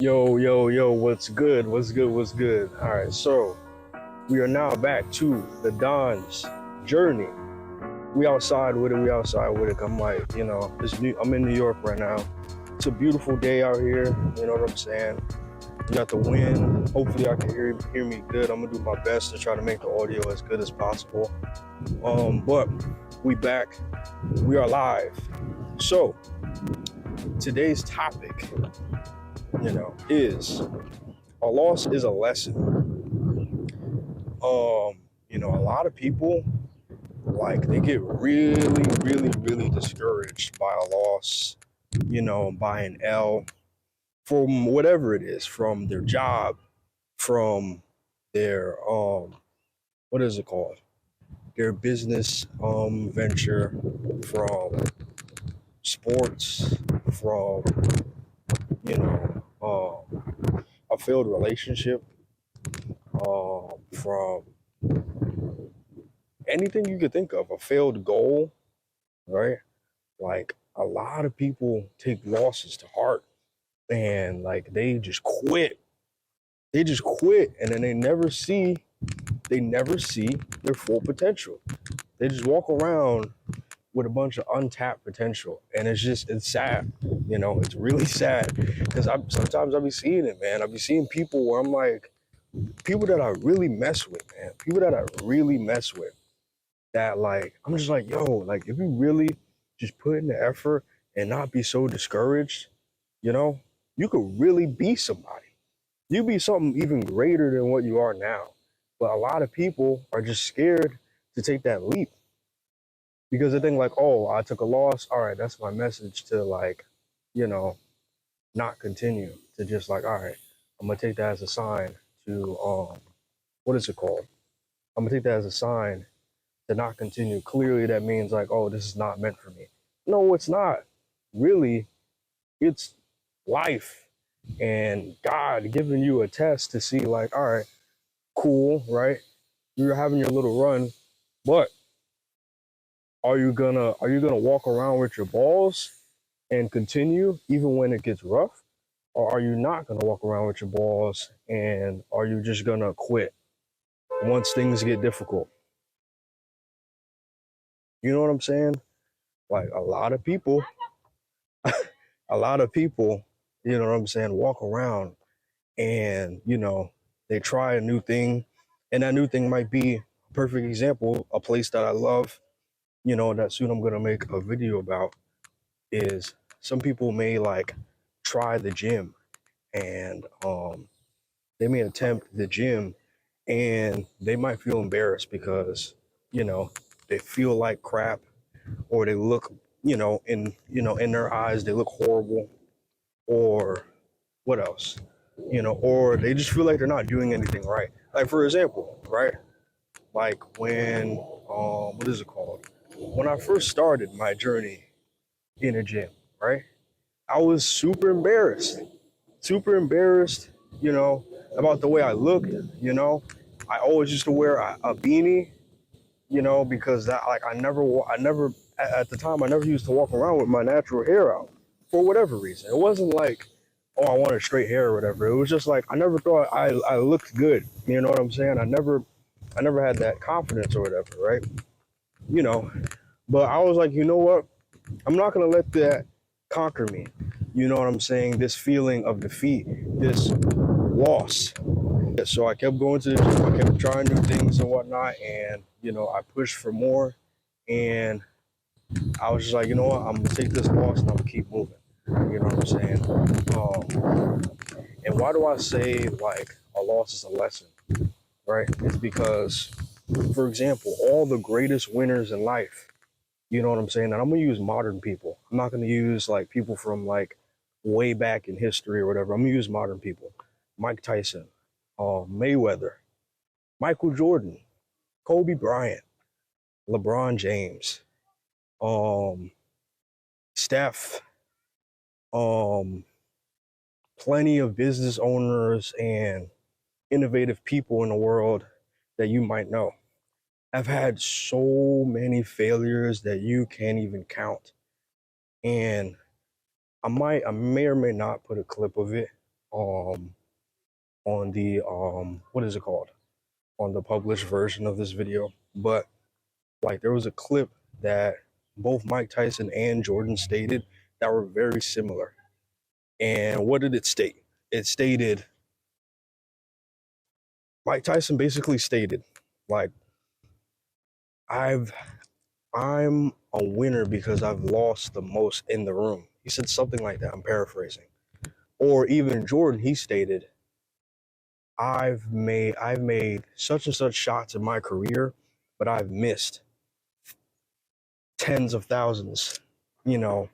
Yo, yo, yo, what's good? What's good? What's good? All right, so we are now back to the Don's journey. We outside with it, we outside with it. I'm like, I'm in New York right now. It's a beautiful day out here, you know what I'm saying? You got the wind. Hopefully I can hear me good. I'm gonna do my best to try to make the audio as good as possible. But we back, we are live. So today's topic, is a loss is a lesson. A lot of people like they get really, really, really discouraged by a loss, by an L from whatever it is, from their job, from their what is it called? Their business venture, from sports, from a failed relationship, from anything you could think of, a failed goal, right? Like a lot of people take losses to heart and like they just quit and then they never see their full potential. They just walk around with a bunch of untapped potential and it's sad. It's really sad because I sometimes I be seeing it, man. I be seeing people where I'm like, people that I really mess with, man, people that I really mess with, that like I'm just like, yo, like if you really just put in the effort and not be so discouraged, you know, you could really be somebody. You be something even greater than what you are now. But a lot of people are just scared to take that leap because they think like, oh, I took a loss. All right, that's my message to like, you know, not continue. To just like, all right, I'm gonna take that as a sign to what is it called? I'm gonna take that as a sign to not continue. Clearly that means like, oh, this is not meant for me. No, it's not. Really, it's life and God giving you a test to see like, all right, cool, right? You're having your little run, but are you gonna walk around with your balls and continue even when it gets rough? Or are you not gonna walk around with your balls and are you just gonna quit once things get difficult? You know what I'm saying? Like a lot of people, you know what I'm saying, walk around and, they try a new thing. And that new thing might be a perfect example, a place that I love, that soon I'm gonna make a video about is some people may like try the gym and they may attempt the gym and they might feel embarrassed because, you know, they feel like crap or they look, in their eyes they look horrible or what else? Or they just feel like they're not doing anything right. Like for example, right? Like when what is it called? When I first started my journey in a gym, right? I was super embarrassed, you know, about the way I looked. I always used to wear a beanie, because that like I never at the time I never used to walk around with my natural hair out for whatever reason. It wasn't like, oh, I wanted straight hair or whatever. It was just like I never thought I looked good. You know what I'm saying? I never had that confidence or whatever, right? You know, but I was like, you know what? I'm not gonna let that conquer me. You know what I'm saying? This feeling of defeat, this loss. So I kept going to the gym, I kept trying new things and whatnot, and I pushed for more. And I was just like, you know what, I'm gonna take this loss and I'm gonna keep moving. You know what I'm saying? And why do I say like a loss is a lesson, right? It's because, for example, all the greatest winners in life, you know what I'm saying? And I'm gonna use modern people. I'm not gonna use like people from like way back in history or whatever. I'm gonna use modern people. Mike Tyson, Mayweather, Michael Jordan, Kobe Bryant, LeBron James, um, Steph, um, plenty of business owners and innovative people in the world that you might know. I've had so many failures that you can't even count. And I may or may not put a clip of it, um on the what is it called, on the published version of this video, but like there was a clip that both Mike Tyson and Jordan stated that were very similar. And what did it state? It stated, Mike Tyson basically stated, like, I've I'm a winner because I've lost the most in the room. He said something like that. I'm paraphrasing. Or even Jordan, he stated, I've made such and such shots in my career, but I've missed tens of thousands, you know,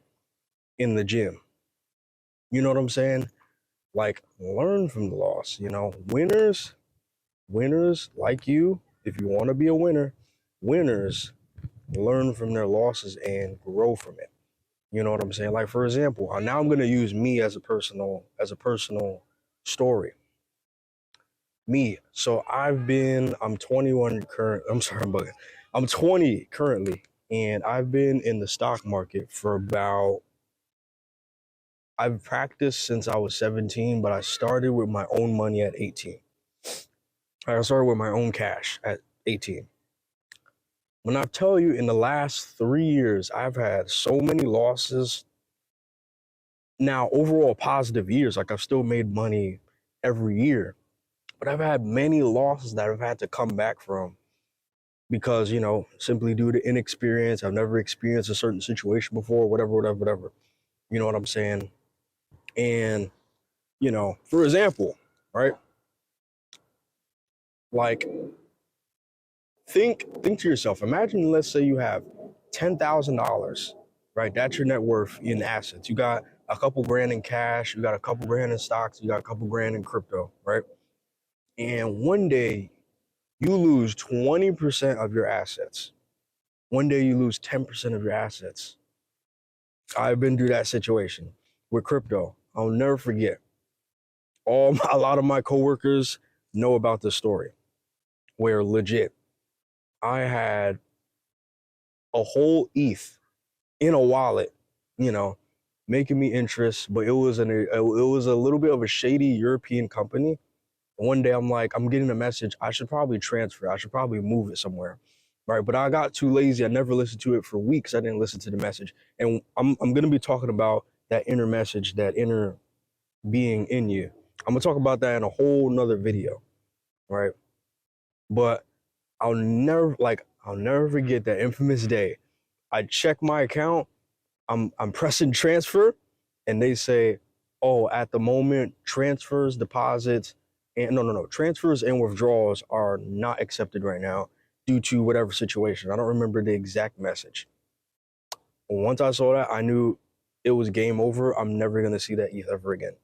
in the gym. You know what I'm saying? Like, learn from the loss. Winners like you, if you want to be a winner, winners learn from their losses and grow from it. You know what I'm saying? Like, for example, now I'm gonna use me as a personal story. Me. So I'm 21 current. I'm sorry, I'm bugging. I'm 20 currently, and I've been in the stock market for about. I've practiced since I was 17, but I started with my own money at 18. I started with my own cash at 18. When I tell you, in the last 3 years, I've had so many losses. Now, overall positive years, like I've still made money every year, but I've had many losses that I've had to come back from because, simply due to inexperience. I've never experienced a certain situation before, whatever, whatever, whatever. You know what I'm saying? And, for example, right? Like, think to yourself, imagine, let's say you have $10,000, right? That's your net worth in assets. You got a couple grand in cash, you got a couple grand in stocks, you got a couple grand in crypto, right? And one day you lose 20% of your assets. One day you lose 10% of your assets. I've been through that situation with crypto. I'll never forget. A lot of my coworkers know about this story where legit I had a whole ETH in a wallet, you know, making me interest, but it was a little bit of a shady European company. One day I'm like, I'm getting a message. I should probably transfer. I should probably move it somewhere, right? But I got too lazy. I never listened to it for weeks. I didn't listen to the message, and I'm gonna be talking about that inner message, that inner being in you. I'm gonna talk about that in a whole nother video, right? But I'll never forget that infamous day. I check my account. I'm pressing transfer, and they say, "Oh, at the moment, transfers, deposits, and no, transfers and withdrawals are not accepted right now due to whatever situation." I don't remember the exact message. Once I saw that, I knew it was game over. I'm never gonna see that ETH ever again.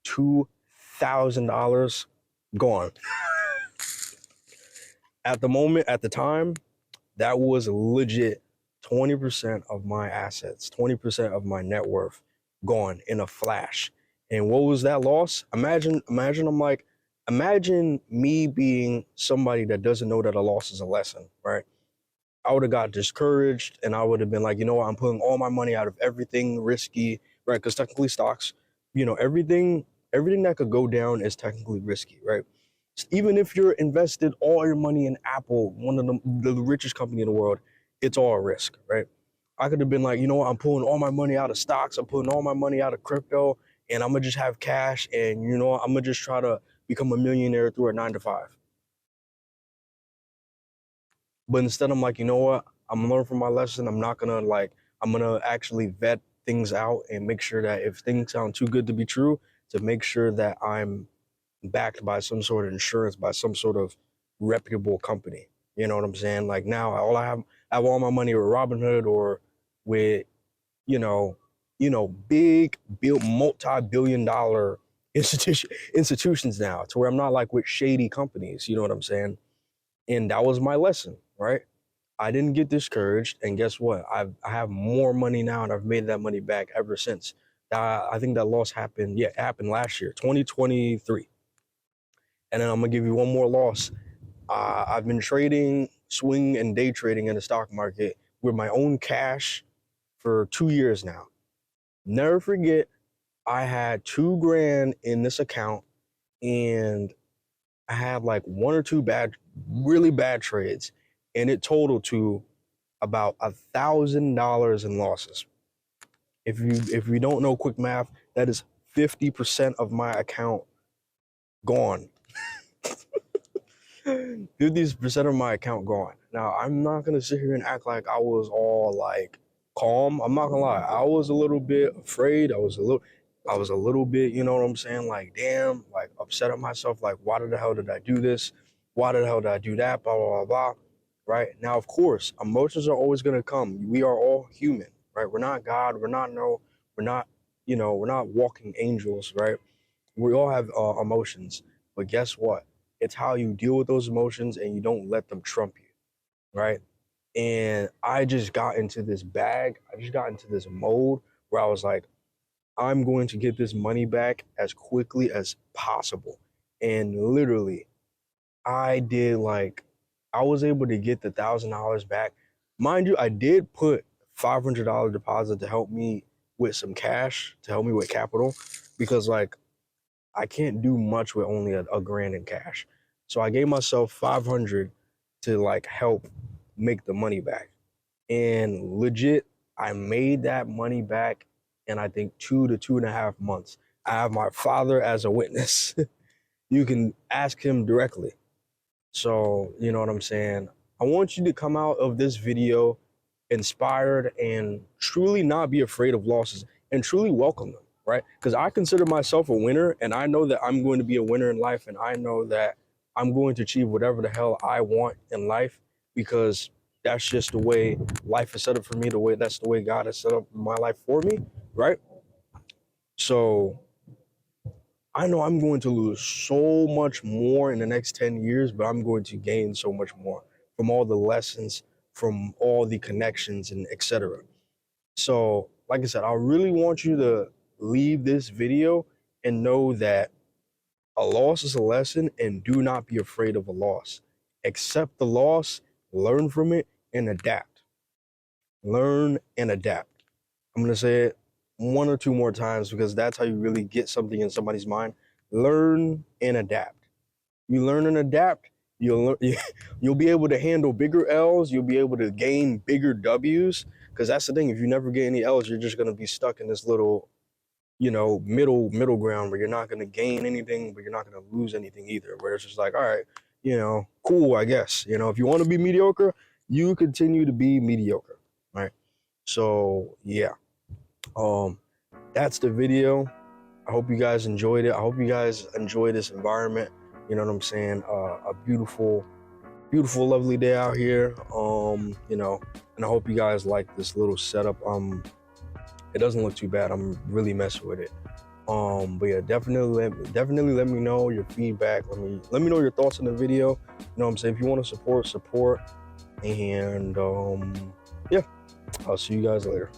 $2,000 gone. At the moment, at the time, that was legit 20% of my assets, 20% of my net worth gone in a flash. And what was that loss? Imagine me being somebody that doesn't know that a loss is a lesson, right? I would have got discouraged and I would have been like, you know what, I'm putting all my money out of everything risky, right? Because technically stocks, everything that could go down is technically risky, right? Even if you're invested all your money in Apple, one of the richest company in the world, it's all a risk, right? I could have been like, you know what, I'm pulling all my money out of stocks, I'm pulling all my money out of crypto, and I'm gonna just have cash, and I'm gonna just try to become a millionaire through a 9 to 5. But instead, I'm like, you know what, I'm gonna learn from my lesson. I'm gonna actually vet things out and make sure that if things sound too good to be true, to make sure that I'm backed by some sort of insurance, by some sort of reputable company. You know what I'm saying? Like now, I have all my money with Robinhood or with you know, big, multi-billion-dollar institutions now, to where I'm not like with shady companies. You know what I'm saying? And that was my lesson, right? I didn't get discouraged, and guess what? I have more money now, and I've made that money back ever since. I think that loss happened. Yeah, it happened last year, 2023. And then I'm gonna give you one more loss. I've been trading, swing and day trading in the stock market with my own cash for 2 years now. Never forget, I had 2 grand in this account, and I had like 1 or 2 really bad trades, and it totaled to about $1,000 in losses. If you don't know quick math, that is 50% of my account gone. 50% of my account gone. Now, I'm not gonna sit here and act like I was all like calm. I'm not gonna lie. I was a little bit afraid. I was a little bit, you know what I'm saying? Like, damn, like upset at myself. Like, why the hell did I do this? Why the hell did I do that? Blah, blah, blah, blah. Right? Now, of course, emotions are always gonna come. We are all human, right? We're not God. We're not, we're not walking angels, right? We all have emotions, but guess what? It's how you deal with those emotions and you don't let them trump you, right? And I just got into this bag. I just got into this mode where I was like, I'm going to get this money back as quickly as possible. And literally, I did like, I was able to get the $1,000 back. Mind you, I did put $500 deposit to help me with some cash, to help me with capital, because like I can't do much with only a grand in cash. So I gave myself 500 to like help make the money back. And legit, I made that money back in I think 2 to 2.5 months. I have my father as a witness. You can ask him directly. So, you know what I'm saying? I want you to come out of this video inspired and truly not be afraid of losses and truly welcome them, right? Because I consider myself a winner, and I know that I'm going to be a winner in life, and I know that I'm going to achieve whatever the hell I want in life, because that's just the way life is set up for me, that's the way God has set up my life for me, right? So I know I'm going to lose so much more in the next 10 years, but I'm going to gain so much more from all the lessons, from all the connections, and etc. So, like I said, I really want you to leave this video and know that a loss is a lesson, and do not be afraid of a loss. Accept the loss, learn from it, and adapt. Learn and adapt. I'm going to say it 1 or 2 more times because that's how you really get something in somebody's mind. Learn and adapt. You learn and adapt, you'll be able to handle bigger L's, you'll be able to gain bigger W's, because that's the thing. If you never get any L's, you're just going to be stuck in this little, middle ground where you're not going to gain anything, but you're not going to lose anything either, where it's just like, all right, cool, I guess. If you want to be mediocre, you continue to be mediocre, right? So yeah, that's the video. I hope you guys enjoyed it. I hope you guys enjoy this environment. You know what I'm saying? A beautiful, beautiful, lovely day out here. And I hope you guys like this little setup. It doesn't look too bad. I'm really messing with it. But yeah, definitely let me know your feedback. Let me know your thoughts on the video. You know what I'm saying? If you want to support. And yeah, I'll see you guys later.